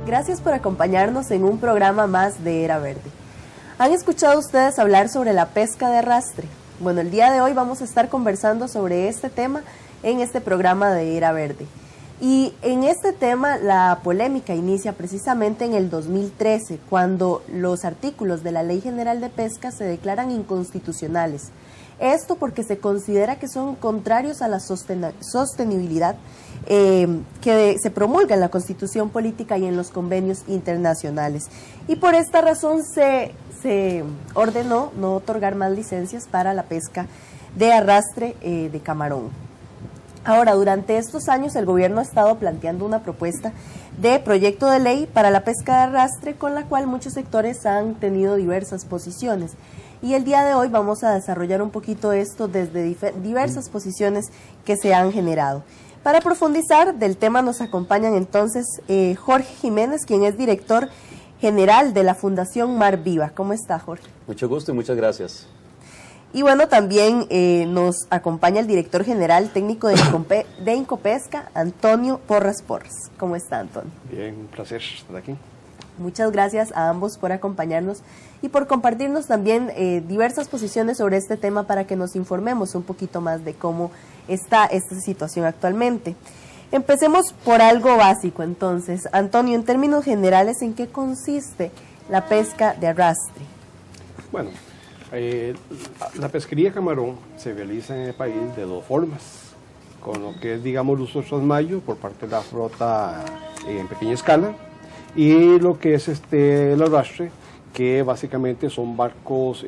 Gracias por acompañarnos en un programa más de Era Verde. ¿Han escuchado ustedes hablar sobre la pesca de arrastre? Bueno, el día de hoy vamos a estar conversando sobre este tema en este programa de Era Verde. Y en este tema la polémica inicia precisamente en el 2013, cuando los artículos de la Ley General de Pesca se declaran inconstitucionales. Esto porque se considera que son contrarios a la sostenibilidad que se promulga en la Constitución Política y en los convenios internacionales. Y por esta razón se ordenó no otorgar más licencias para la pesca de arrastre de camarón. Ahora, durante estos años el gobierno ha estado planteando una propuesta de proyecto de ley para la pesca de arrastre, con la cual muchos sectores han tenido diversas posiciones. Y el día de hoy vamos a desarrollar un poquito esto desde diversas posiciones que se han generado. Para profundizar del tema nos acompañan entonces Jorge Jiménez, quien es director general de la Fundación Mar Viva. ¿Cómo está, Jorge? Mucho gusto y muchas gracias. Y bueno, también nos acompaña el director general técnico de Incopesca, Antonio Porras Porras. ¿Cómo está, Antonio? Bien, un placer estar aquí. Muchas gracias a ambos por acompañarnos y por compartirnos también diversas posiciones sobre este tema para que nos informemos un poquito más de cómo está esta situación actualmente. Empecemos por algo básico entonces. Antonio, en términos generales, ¿en qué consiste la pesca de arrastre? Bueno, la pesquería de camarón se realiza en el país de dos formas, con lo que es, digamos, el uso trasmayo por parte de la flota en pequeña escala, y lo que es el arrastre, que básicamente son barcos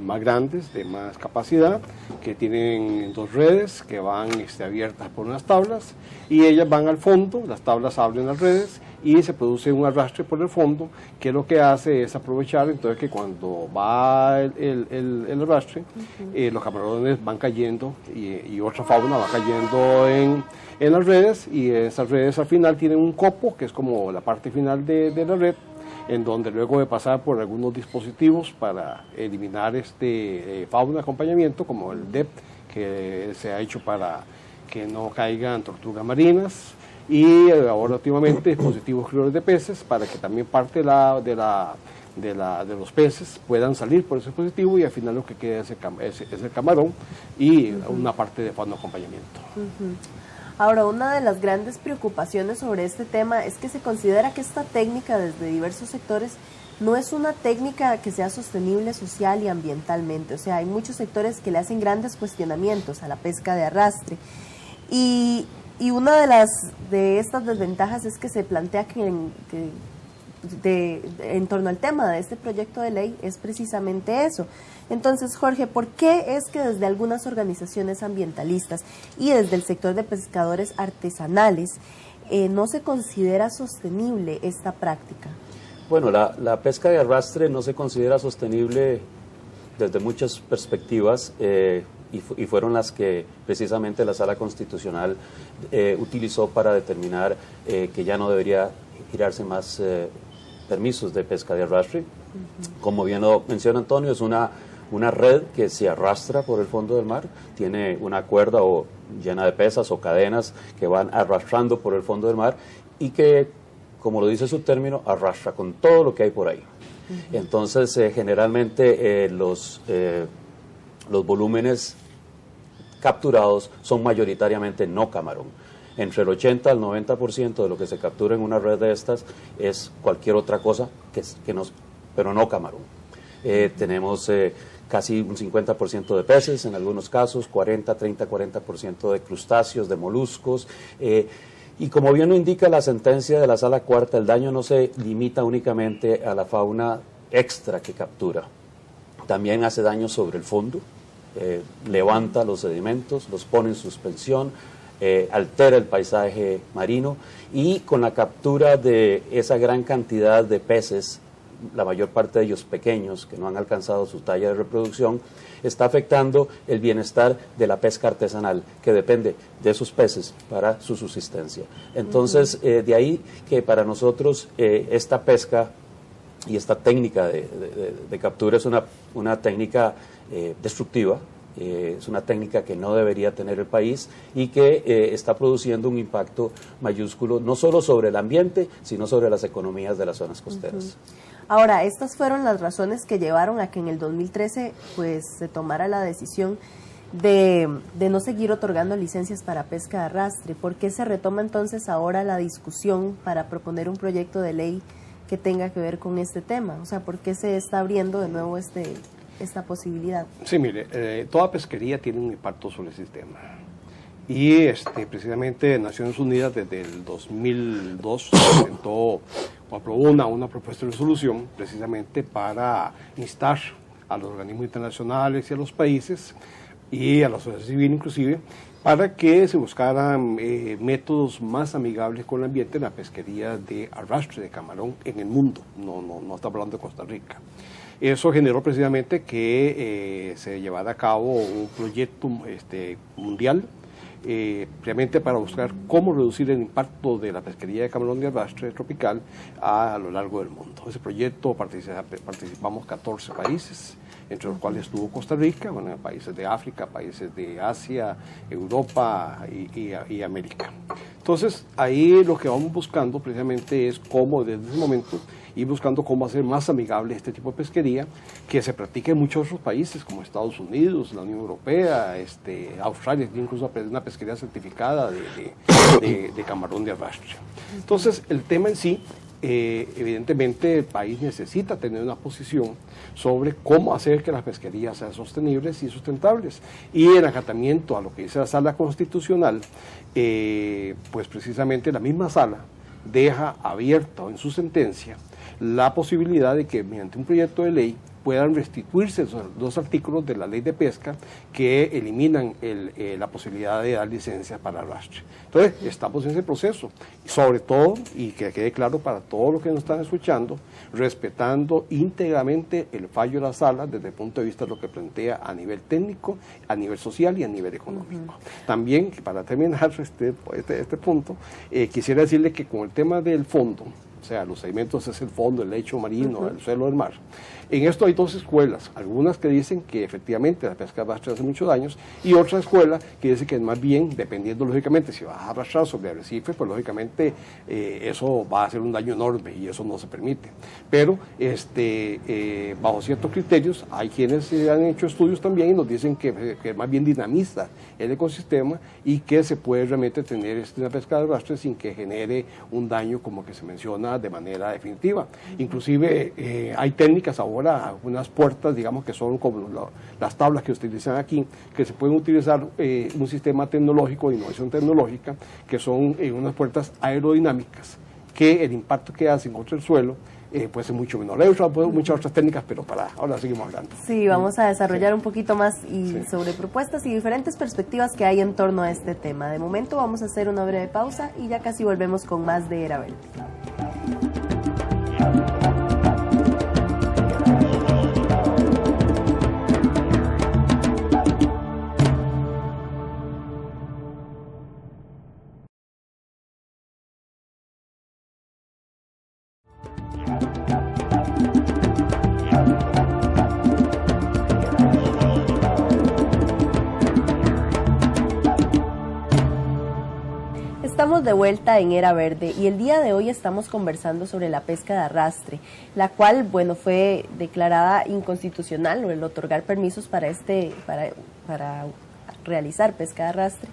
más grandes, de más capacidad, que tienen dos redes que van abiertas por unas tablas, y ellas van al fondo, las tablas abren las redes y se produce un arrastre por el fondo, que lo que hace es aprovechar entonces que cuando va el arrastre, los camarones van cayendo y otra fauna va cayendo en las redes, y esas redes al final tienen un copo, que es como la parte final de la red, en donde luego de pasar por algunos dispositivos para eliminar fauna de acompañamiento, como el DEP, que se ha hecho para que no caigan tortugas marinas, y ahora últimamente dispositivos criadores de peces, para que también parte de los peces puedan salir por ese dispositivo, y al final lo que queda es el camarón y una parte de fauna de acompañamiento. Ahora, una de las grandes preocupaciones sobre este tema es que se considera que esta técnica desde diversos sectores no es una técnica que sea sostenible social y ambientalmente. O sea, hay muchos sectores que le hacen grandes cuestionamientos a la pesca de arrastre. Y una de estas desventajas es que se plantea que en torno al tema de este proyecto de ley es precisamente eso. Entonces, Jorge, ¿por qué es que desde algunas organizaciones ambientalistas y desde el sector de pescadores artesanales no se considera sostenible esta práctica? Bueno, la pesca de arrastre no se considera sostenible desde muchas perspectivas, y fueron las que precisamente la Sala Constitucional utilizó para determinar que ya no debería girarse más permisos de pesca de arrastre. Como bien lo menciona Antonio, es una red que se arrastra por el fondo del mar, tiene una cuerda llena de pesas o cadenas que van arrastrando por el fondo del mar, y que, como lo dice su término, arrastra con todo lo que hay por ahí. Entonces, generalmente los volúmenes capturados son mayoritariamente no camarón. Entre el 80 al 90% de lo que se captura en una red de estas es cualquier otra cosa pero no camarón. Tenemos casi un 50% de peces, en algunos casos 40% de crustáceos, de moluscos, y como bien lo indica la sentencia de la Sala Cuarta, el daño no se limita únicamente a la fauna extra que captura, también hace daño sobre el fondo, levanta los sedimentos, los pone en suspensión, altera el paisaje marino, y con la captura de esa gran cantidad de peces, la mayor parte de ellos pequeños, que no han alcanzado su talla de reproducción, está afectando el bienestar de la pesca artesanal, que depende de esos peces para su subsistencia. Entonces, de ahí que para nosotros esta pesca y esta técnica de captura es una técnica destructiva, es una técnica que no debería tener el país y que está produciendo un impacto mayúsculo no solo sobre el ambiente, sino sobre las economías de las zonas costeras. Ahora, estas fueron las razones que llevaron a que en el 2013 pues, se tomara la decisión de no seguir otorgando licencias para pesca de arrastre. ¿Por qué se retoma entonces ahora la discusión para proponer un proyecto de ley que tenga que ver con este tema? O sea, ¿por qué se está abriendo de nuevo esta posibilidad? Sí, mire, toda pesquería tiene un impacto sobre el sistema. Y precisamente Naciones Unidas desde el 2002 presentó o aprobó una propuesta de resolución precisamente para instar a los organismos internacionales y a los países y a la sociedad civil inclusive, para que se buscaran métodos más amigables con el ambiente en la pesquería de arrastre de camarón en el mundo, no estamos hablando de Costa Rica. Eso generó precisamente que se llevara a cabo un proyecto mundial, precisamente para buscar cómo reducir el impacto de la pesquería de camarón de arrastre tropical a lo largo del mundo. Ese proyecto participamos 14 países, entre los cuales estuvo Costa Rica, bueno, países de África, países de Asia, Europa y América. Entonces, ahí lo que vamos buscando precisamente es cómo desde ese momento ir buscando cómo hacer más amigable este tipo de pesquería que se practica en muchos otros países como Estados Unidos, la Unión Europea, Australia tiene incluso una pesquería certificada de camarón de arrastre. Entonces, el tema en sí, evidentemente el país necesita tener una posición sobre cómo hacer que las pesquerías sean sostenibles y sustentables. Y el acatamiento a lo que dice la Sala Constitucional, pues precisamente la misma Sala deja abierta en su sentencia la posibilidad de que mediante un proyecto de ley puedan restituirse esos dos artículos de la ley de pesca que eliminan la posibilidad de dar licencias para arrastre. Entonces, estamos en ese proceso, sobre todo, y que quede claro para todos los que nos están escuchando, respetando íntegramente el fallo de la Sala desde el punto de vista de lo que plantea a nivel técnico, a nivel social y a nivel económico. También, para terminar este punto, quisiera decirle que con el tema del fondo, o sea, los sedimentos es el fondo, el lecho marino, el suelo del mar. En esto hay dos escuelas, algunas que dicen que efectivamente la pesca arrastre hace muchos daños y otra escuela que dice que más bien, dependiendo lógicamente si vas a arrastrar sobre arrecife, pues lógicamente eso va a hacer un daño enorme y eso no se permite. Pero bajo ciertos criterios hay quienes han hecho estudios también y nos dicen que más bien dinamiza el ecosistema y que se puede realmente tener una pesca de arrastre sin que genere un daño como que se menciona de manera definitiva. Inclusive hay técnicas ahora, unas puertas, digamos que son como las tablas que utilizan aquí, que se pueden utilizar un sistema tecnológico de innovación tecnológica, que son unas puertas aerodinámicas, que el impacto que hacen contra el suelo puede ser mucho menor. Hay muchas otras técnicas, pero ahora seguimos hablando. Sí, vamos a desarrollar un poquito más sobre propuestas y diferentes perspectivas que hay en torno a este tema. De momento vamos a hacer una breve pausa y ya casi volvemos con más de Era Verde. Estamos de vuelta en Era Verde y el día de hoy estamos conversando sobre la pesca de arrastre, la cual, bueno, fue declarada inconstitucional, o el otorgar permisos para realizar pesca de arrastre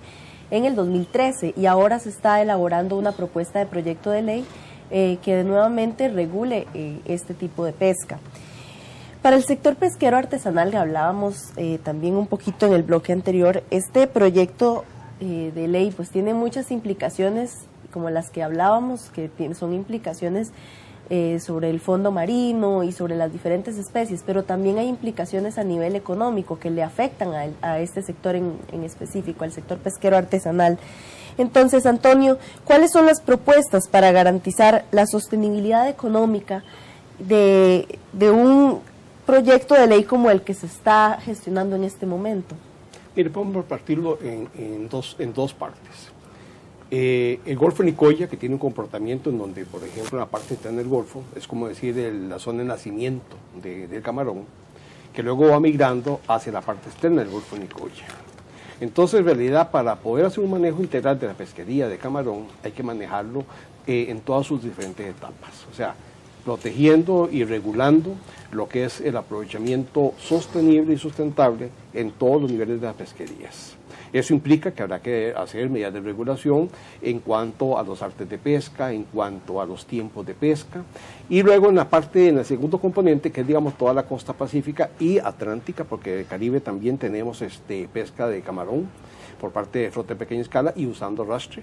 en el 2013, y ahora se está elaborando una propuesta de proyecto de ley que nuevamente regule este tipo de pesca. Para el sector pesquero artesanal, que hablábamos también un poquito en el bloque anterior, este proyecto de ley pues tiene muchas implicaciones como las que hablábamos, que son implicaciones sobre el fondo marino y sobre las diferentes especies, pero también hay implicaciones a nivel económico que le afectan a este sector en específico, al sector pesquero artesanal. Entonces, Antonio, ¿cuáles son las propuestas para garantizar la sostenibilidad económica de un proyecto de ley como el que se está gestionando en este momento? Mire, podemos partirlo en dos partes. El Golfo de Nicoya, que tiene un comportamiento en donde, por ejemplo, en la parte interna del Golfo, es como decir la zona de nacimiento del camarón, que luego va migrando hacia la parte externa del Golfo de Nicoya. Entonces, en realidad, para poder hacer un manejo integral de la pesquería de camarón, hay que manejarlo en todas sus diferentes etapas. O sea, protegiendo y regulando lo que es el aprovechamiento sostenible y sustentable en todos los niveles de las pesquerías. Eso implica que habrá que hacer medidas de regulación en cuanto a los artes de pesca, en cuanto a los tiempos de pesca, y luego en el segundo componente, que es, digamos, toda la costa pacífica y atlántica, porque en el Caribe también tenemos pesca de camarón por parte de flota de pequeña escala y usando arrastre.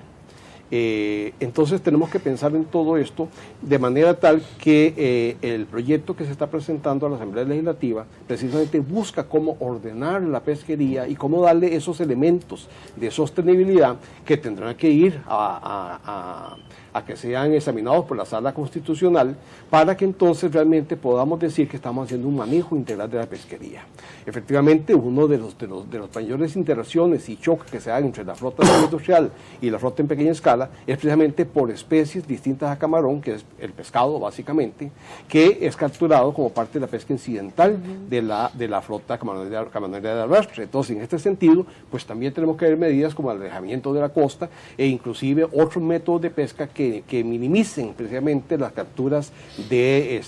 Entonces tenemos que pensar en todo esto de manera tal que el proyecto que se está presentando a la Asamblea Legislativa precisamente busca cómo ordenar la pesquería y cómo darle esos elementos de sostenibilidad que tendrán que ir a que sean examinados por la Sala Constitucional para que entonces realmente podamos decir que estamos haciendo un manejo integral de la pesquería. Efectivamente, uno de los mayores interacciones y choques que se dan entre la flota industrial y la flota en pequeña escala es precisamente por especies distintas a camarón, que es el pescado básicamente, que es capturado como parte de la pesca incidental de la flota camaronera de arrastre. Entonces, en este sentido, pues también tenemos que ver medidas como el alejamiento de la costa e inclusive otros métodos de pesca que minimicen precisamente las capturas de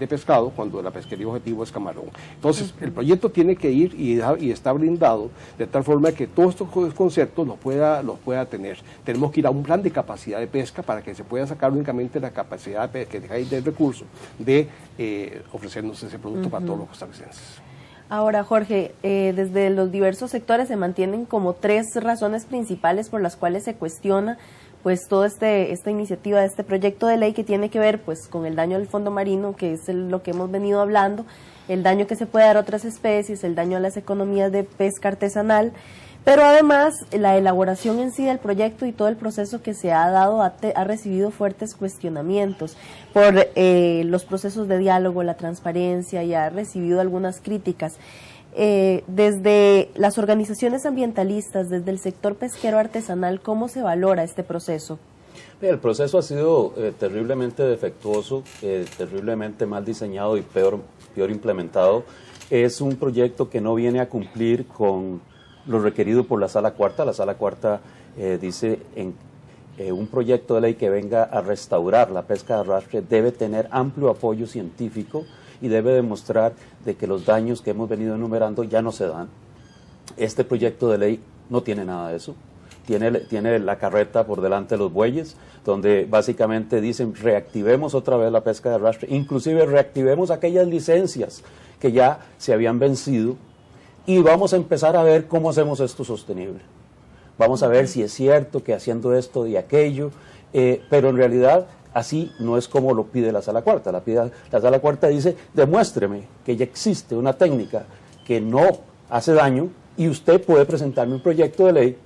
pescado cuando la pesquería objetivo es camarón. Entonces, el proyecto tiene que ir y está blindado de tal forma que todos estos conceptos los pueda tener. Tenemos que ir a un plan de capacidad de pesca para que se pueda sacar únicamente la capacidad que hay del recurso de ofrecernos ese producto para todos los costarricenses. Ahora, Jorge, desde los diversos sectores se mantienen como 3 razones principales por las cuales se cuestiona pues toda esta iniciativa de este proyecto de ley, que tiene que ver pues con el daño al fondo marino, que es lo que hemos venido hablando, el daño que se puede dar a otras especies, el daño a las economías de pesca artesanal, pero además la elaboración en sí del proyecto y todo el proceso que se ha dado ha recibido fuertes cuestionamientos por los procesos de diálogo, la transparencia, y ha recibido algunas críticas. Desde las organizaciones ambientalistas, desde el sector pesquero artesanal, ¿cómo se valora este proceso? El proceso ha sido terriblemente defectuoso, terriblemente mal diseñado y peor implementado. Es un proyecto que no viene a cumplir con lo requerido por la Sala Cuarta. La Sala Cuarta dice en un proyecto de ley que venga a restaurar la pesca de arrastre debe tener amplio apoyo científico y debe demostrar de que los daños que hemos venido enumerando ya no se dan. Este proyecto de ley no tiene nada de eso. Tiene la carreta por delante de los bueyes, donde básicamente dicen reactivemos otra vez la pesca de arrastre, inclusive reactivemos aquellas licencias que ya se habían vencido y vamos a empezar a ver cómo hacemos esto sostenible. Vamos a ver si es cierto que haciendo esto y aquello, pero en realidad así no es como lo pide la Sala Cuarta. La Sala Cuarta dice, demuéstreme que ya existe una técnica que no hace daño y usted puede presentarme un proyecto de ley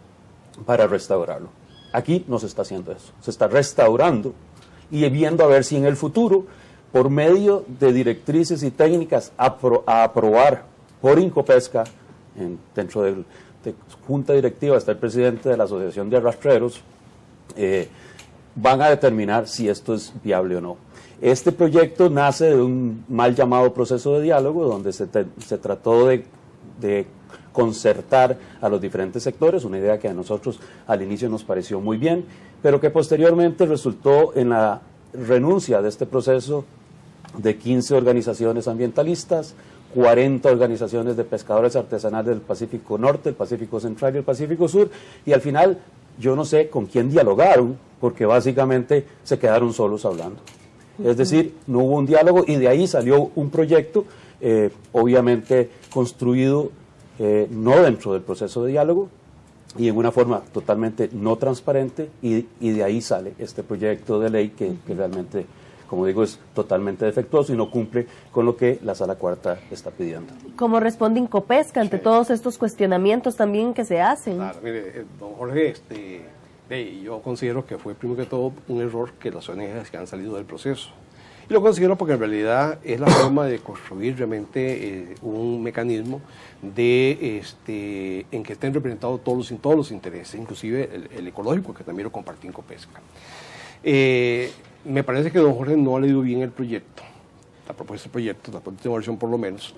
para restaurarlo. Aquí no se está haciendo eso, se está restaurando y viendo a ver si en el futuro, por medio de directrices y técnicas a aprobar por Incopesca, dentro de junta directiva está el presidente de la Asociación de Arrastreros, van a determinar si esto es viable o no. Este proyecto nace de un mal llamado proceso de diálogo, donde se trató de concertar a los diferentes sectores, una idea que a nosotros al inicio nos pareció muy bien, pero que posteriormente resultó en la renuncia de este proceso de 15 organizaciones ambientalistas, 40 organizaciones de pescadores artesanales del Pacífico Norte, el Pacífico Central y el Pacífico Sur, y al final yo no sé con quién dialogaron, porque básicamente se quedaron solos hablando. Es decir, no hubo un diálogo y de ahí salió un proyecto, obviamente construido no dentro del proceso de diálogo y en una forma totalmente no transparente, y de ahí sale este proyecto de ley que realmente, como digo, es totalmente defectuoso y no cumple con lo que la Sala Cuarta está pidiendo. ¿Cómo responde Incopesca ante todos estos cuestionamientos también que se hacen? Claro, mire, don Jorge, yo considero que fue primero que todo un error que las ONGs que han salido del proceso. Y lo considero porque en realidad es la forma de construir realmente un mecanismo en que estén representados todos los intereses, inclusive el ecológico, que también lo compartí en Incopesca. Me parece que don Jorge no ha leído bien el proyecto. la propuesta de proyecto, la última versión por lo menos.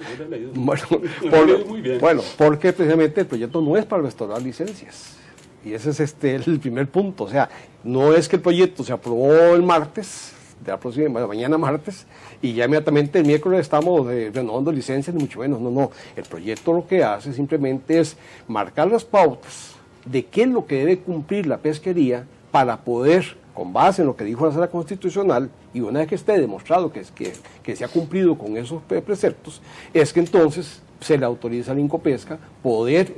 Muy bien. Bueno, porque precisamente el proyecto no es para restaurar licencias. Y ese es el primer punto. O sea, no es que el proyecto se aprobó el martes, de la próxima, mañana martes, y ya inmediatamente el miércoles estamos renovando licencias, ni mucho menos. No. El proyecto lo que hace simplemente es marcar las pautas de qué es lo que debe cumplir la pesquería para poder, con base en lo que dijo la Sala Constitucional, y una vez que esté demostrado que se ha cumplido con esos preceptos, es que entonces se le autoriza al Incopesca poder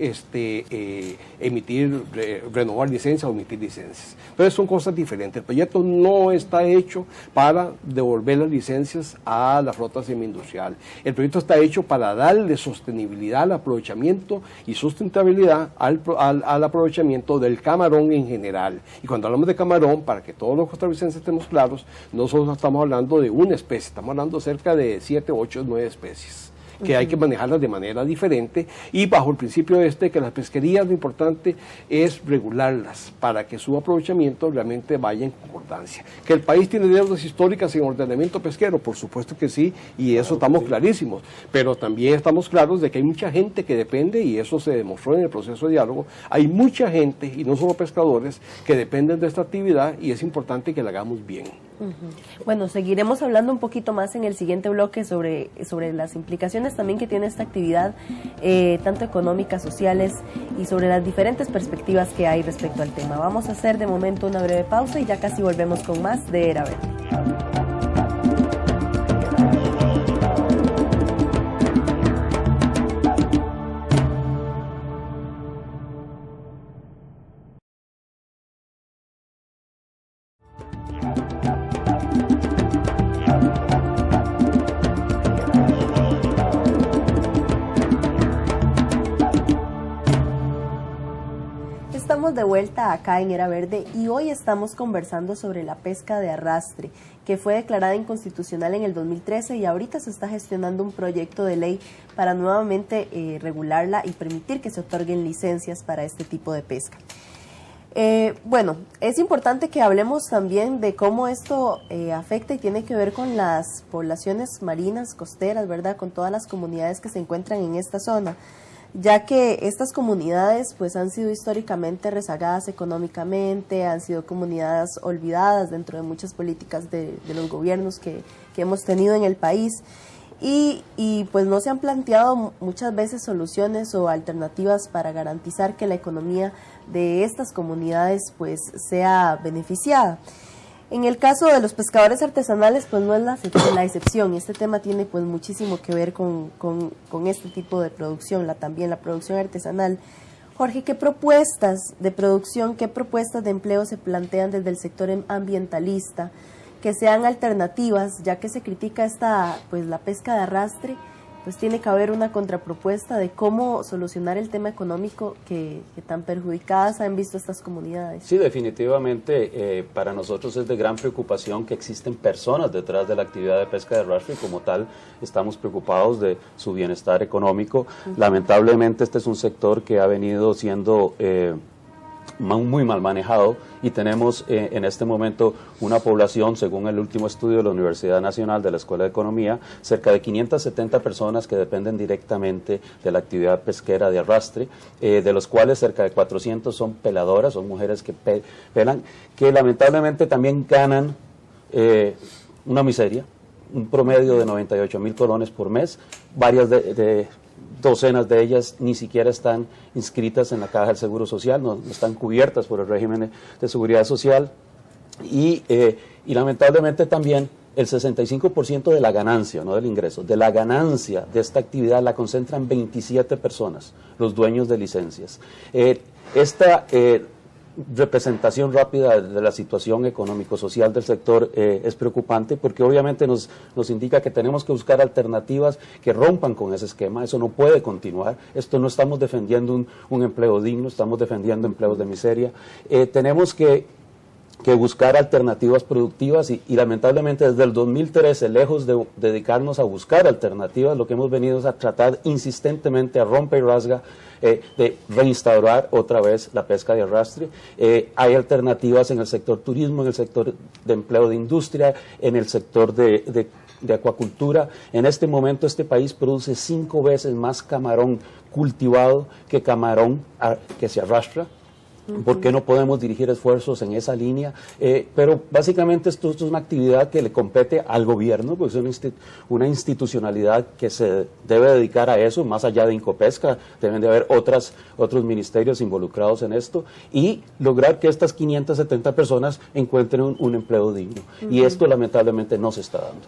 renovar licencias o emitir licencias. Entonces son cosas diferentes. El proyecto no está hecho para devolver las licencias a la flota semi-industrial. El proyecto está hecho para darle sostenibilidad al aprovechamiento y sustentabilidad al aprovechamiento del camarón en general. Y cuando hablamos de camarón, para que todos los costarricenses estemos claros, no solo estamos hablando de una especie, estamos hablando cerca de 7, 8, 9 especies. Que hay que manejarlas de manera diferente y bajo el principio que las pesquerías lo importante es regularlas para que su aprovechamiento realmente vaya en concordancia. ¿Que el país tiene deudas históricas en ordenamiento pesquero? Por supuesto que sí, y eso estamos clarísimos, pero también estamos claros de que hay mucha gente que depende, y eso se demostró en el proceso de diálogo, hay mucha gente, y no solo pescadores, que dependen de esta actividad y es importante que la hagamos bien. Bueno, seguiremos hablando un poquito más en el siguiente bloque sobre las implicaciones también que tiene esta actividad, tanto económicas, sociales y sobre las diferentes perspectivas que hay respecto al tema. Vamos a hacer de momento una breve pausa y ya casi volvemos con más de Era Verde. Estamos de vuelta acá en Era Verde y hoy estamos conversando sobre la pesca de arrastre, que fue declarada inconstitucional en el 2013 y ahorita se está gestionando un proyecto de ley para nuevamente regularla y permitir que se otorguen licencias para este tipo de pesca. Bueno, es importante que hablemos también de cómo esto afecta y tiene que ver con las poblaciones marinas, costeras, ¿verdad? Con todas las comunidades que se encuentran en esta zona, ya que estas comunidades pues han sido históricamente rezagadas económicamente, han sido comunidades olvidadas dentro de muchas políticas de los gobiernos que hemos tenido en el país y pues no se han planteado muchas veces soluciones o alternativas para garantizar que la economía de estas comunidades pues sea beneficiada. En el caso de los pescadores artesanales, pues no es la excepción. Este tema tiene pues muchísimo que ver con este tipo de producción, también la producción artesanal. Jorge, ¿qué propuestas de producción, qué propuestas de empleo se plantean desde el sector ambientalista que sean alternativas, ya que se critica la pesca de arrastre? Pues tiene que haber una contrapropuesta de cómo solucionar el tema económico que tan perjudicadas han visto estas comunidades. Sí, definitivamente para nosotros es de gran preocupación que existen personas detrás de la actividad de pesca de arrastre y como tal estamos preocupados de su bienestar económico. Lamentablemente este es un sector que ha venido siendo muy mal manejado y tenemos en este momento una población, según el último estudio de la Universidad Nacional de la Escuela de Economía, cerca de 570 personas que dependen directamente de la actividad pesquera de arrastre, de los cuales cerca de 400 son peladoras, son mujeres que pelan, que lamentablemente también ganan una miseria, un promedio de 98,000 colones por mes, varias docenas de ellas ni siquiera están inscritas en la Caja del Seguro Social, no están cubiertas por el régimen de seguridad social y lamentablemente también el 65% de la ganancia, no del ingreso, de la ganancia de esta actividad la concentran 27 personas, los dueños de licencias. Esta representación rápida de la situación económico-social del sector es preocupante porque obviamente nos indica que tenemos que buscar alternativas que rompan con ese esquema. Eso no puede continuar. Esto no estamos defendiendo un empleo digno, estamos defendiendo empleos de miseria. Tenemos que que buscar alternativas productivas y lamentablemente desde el 2013, lejos de dedicarnos a buscar alternativas, lo que hemos venido es a tratar insistentemente a romper y rasga de reinstaurar otra vez la pesca de arrastre. Hay alternativas en el sector turismo, en el sector de empleo de industria, en el sector de acuacultura. En este momento este país produce 5 veces más camarón cultivado que camarón que se arrastra. ¿Por qué no podemos dirigir esfuerzos en esa línea? Pero básicamente esto es una actividad que le compete al gobierno, porque es una institucionalidad que se debe dedicar a eso, más allá de Incopesca, deben de haber otros ministerios involucrados en esto, y lograr que estas 570 personas encuentren un empleo digno. Y esto lamentablemente no se está dando.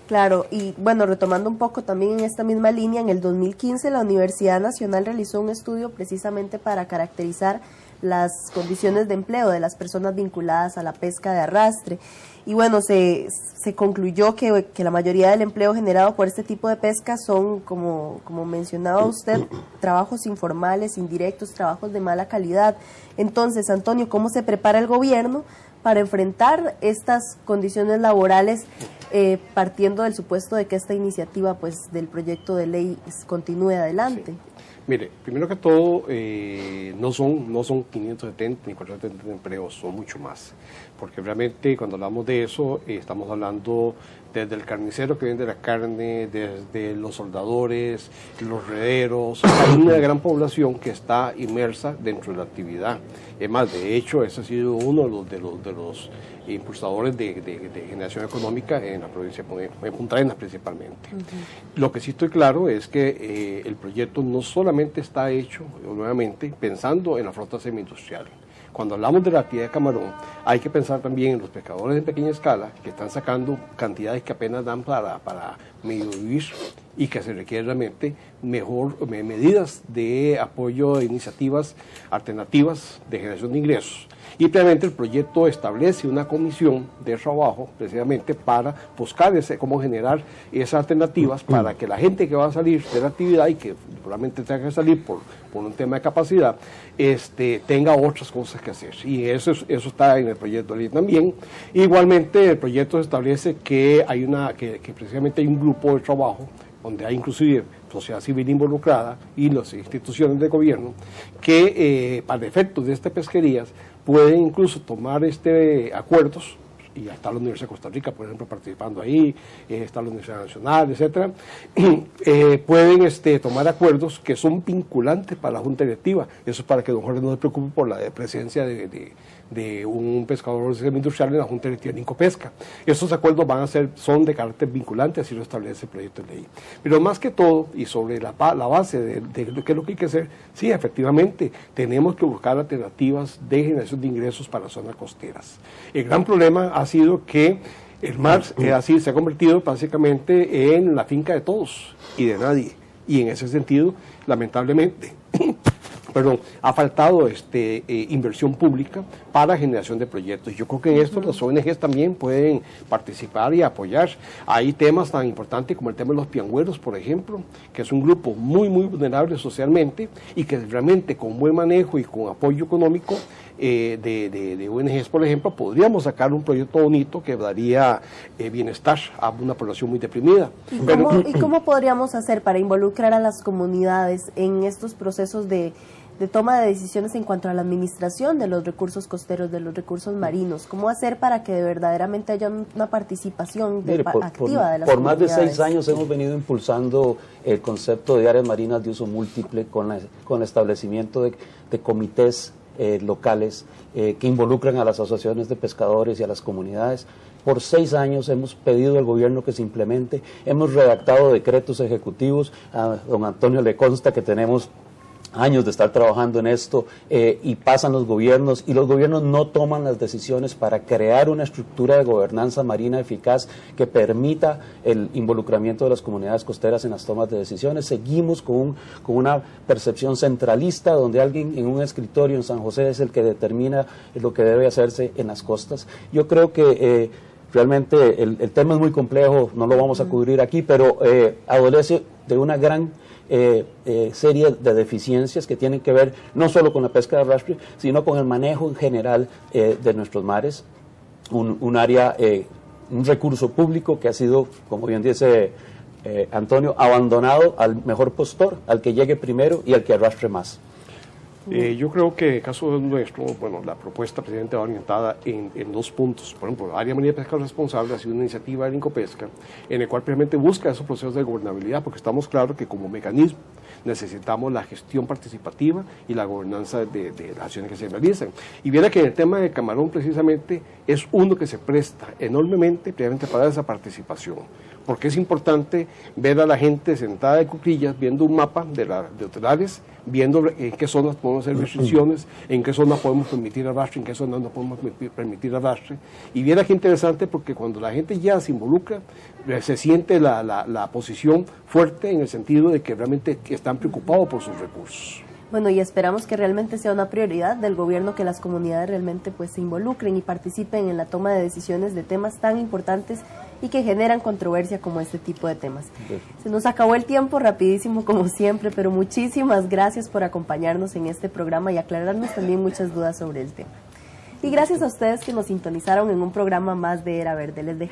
Claro, y bueno, retomando un poco también en esta misma línea, en el 2015 la Universidad Nacional realizó un estudio precisamente para caracterizar las condiciones de empleo de las personas vinculadas a la pesca de arrastre. Y bueno, se concluyó que la mayoría del empleo generado por este tipo de pesca son, como mencionaba usted, trabajos informales, indirectos, trabajos de mala calidad. Entonces, Antonio, ¿cómo se prepara el gobierno para enfrentar estas condiciones laborales, partiendo del supuesto de que esta iniciativa pues del proyecto de ley continúe adelante? Sí. Mire, primero que todo, no son 570 ni 470 empleos, son mucho más, porque realmente cuando hablamos de eso, estamos hablando desde el carnicero que vende la carne, desde los soldadores, los rederos. Hay una gran población que está inmersa dentro de la actividad. Es más, de hecho, ese ha sido uno de los impulsadores de generación económica en la provincia de Punta Arenas principalmente. Lo que sí estoy claro es que el proyecto no solamente está hecho, nuevamente, pensando en la flota semi-industrial. Cuando hablamos de la actividad de camarón, hay que pensar también en los pescadores de pequeña escala que están sacando cantidades que apenas dan para medio vivir y que se requieren realmente medidas de apoyo de iniciativas alternativas de generación de ingresos. Y previamente el proyecto establece una comisión de trabajo precisamente para buscar cómo generar esas alternativas para que la gente que va a salir de la actividad y que probablemente tenga que salir por un tema de capacidad, tenga otras cosas que hacer. Y eso está en el proyecto de ley también. Igualmente el proyecto establece que que precisamente hay un grupo de trabajo donde hay inclusive sociedad civil involucrada y las instituciones de gobierno que para efectos de estas pesquerías pueden incluso tomar acuerdos, y está la Universidad de Costa Rica, por ejemplo, participando ahí, está la Universidad Nacional, etcétera, pueden tomar acuerdos que son vinculantes para la Junta Directiva. Eso es para que don Jorge no se preocupe por la presencia de un pescador semi-industrial en la Junta Directiva de Incopesca. Esos acuerdos son de carácter vinculante, así lo establece el proyecto de ley. Pero más que todo, y sobre la base de qué es lo que hay que hacer, sí, efectivamente, tenemos que buscar alternativas de generación de ingresos para zonas costeras. El gran problema ha sido que el mar se ha convertido básicamente en la finca de todos y de nadie. Y en ese sentido, lamentablemente, ha faltado inversión pública para generación de proyectos. Yo creo que en esto las ONGs también pueden participar y apoyar. Hay temas tan importantes como el tema de los piangüeros, por ejemplo, que es un grupo muy, muy vulnerable socialmente y que realmente con buen manejo y con apoyo económico de ONGs, por ejemplo, podríamos sacar un proyecto bonito que daría bienestar a una población muy deprimida. ¿Y cómo podríamos hacer para involucrar a las comunidades en estos procesos de toma de decisiones en cuanto a la administración de los recursos costeros, de los recursos marinos? ¿Cómo hacer para que verdaderamente haya una participación activa de las comunidades? Por más de 6 años hemos venido impulsando el concepto de áreas marinas de uso múltiple con el establecimiento de comités locales que involucran a las asociaciones de pescadores y a las comunidades. Por 6 años hemos pedido al gobierno que se implemente, hemos redactado decretos ejecutivos, a don Antonio le consta que tenemos años de estar trabajando en esto y pasan los gobiernos y los gobiernos no toman las decisiones para crear una estructura de gobernanza marina eficaz que permita el involucramiento de las comunidades costeras en las tomas de decisiones. Seguimos con una percepción centralista donde alguien en un escritorio en San José es el que determina lo que debe hacerse en las costas. Yo creo que realmente el tema es muy complejo, no lo vamos a cubrir aquí, pero adolece de una gran serie de deficiencias que tienen que ver no solo con la pesca de arrastre, sino con el manejo en general de nuestros mares, un área, un recurso público que ha sido, como bien dice Antonio, abandonado al mejor postor, al que llegue primero y al que arrastre más. Yo creo que en el caso nuestro, bueno, la propuesta presidente va orientada en 2 puntos. Por ejemplo, Área Marina de Pesca Responsable ha sido una iniciativa de Incopesca en el cual precisamente busca esos procesos de gobernabilidad, porque estamos claros que como mecanismo necesitamos la gestión participativa y la gobernanza de las acciones que se realizan. Y viera que en el tema de camarón precisamente es uno que se presta enormemente precisamente para esa participación, porque es importante ver a la gente sentada de cuclillas viendo un mapa de hotelares, viendo en qué zonas podemos hacer restricciones, en qué zonas podemos permitir arrastre, en qué zonas no podemos permitir arrastre. Y viera qué interesante, porque cuando la gente ya se involucra, se siente la posición fuerte en el sentido de que realmente están preocupados por sus recursos. Bueno, y esperamos que realmente sea una prioridad del gobierno que las comunidades realmente pues se involucren y participen en la toma de decisiones de temas tan importantes y que generan controversia como este tipo de temas. Se nos acabó el tiempo rapidísimo como siempre, pero muchísimas gracias por acompañarnos en este programa y aclararnos también muchas dudas sobre el tema. Y gracias a ustedes que nos sintonizaron en un programa más de Era Verde. Les dejamos